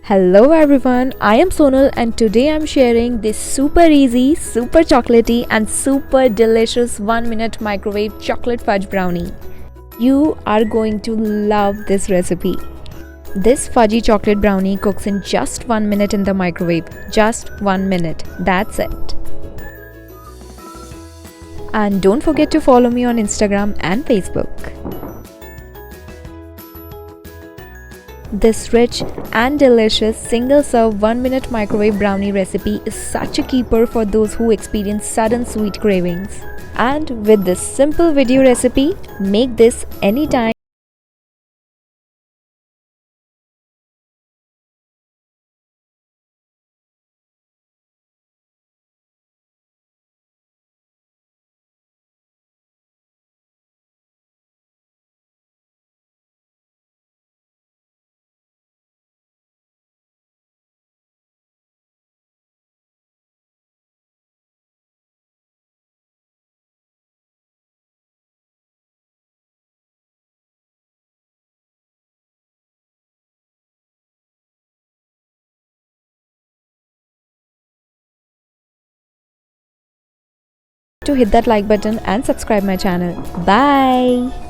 Hello everyone, I am Sonal and today I'm sharing this super easy, super chocolatey and super delicious 1-minute microwave chocolate fudge brownie. You are going to love this recipe. This fudgy chocolate brownie cooks in just 1 minute in the microwave. Just 1 minute. That's it. And don't forget to follow me on Instagram and Facebook. This rich and delicious single-serve 1-minute microwave brownie recipe is such a keeper for those who experience sudden sweet cravings. And with this simple video recipe, make this anytime. To hit that like button and subscribe my channel. Bye.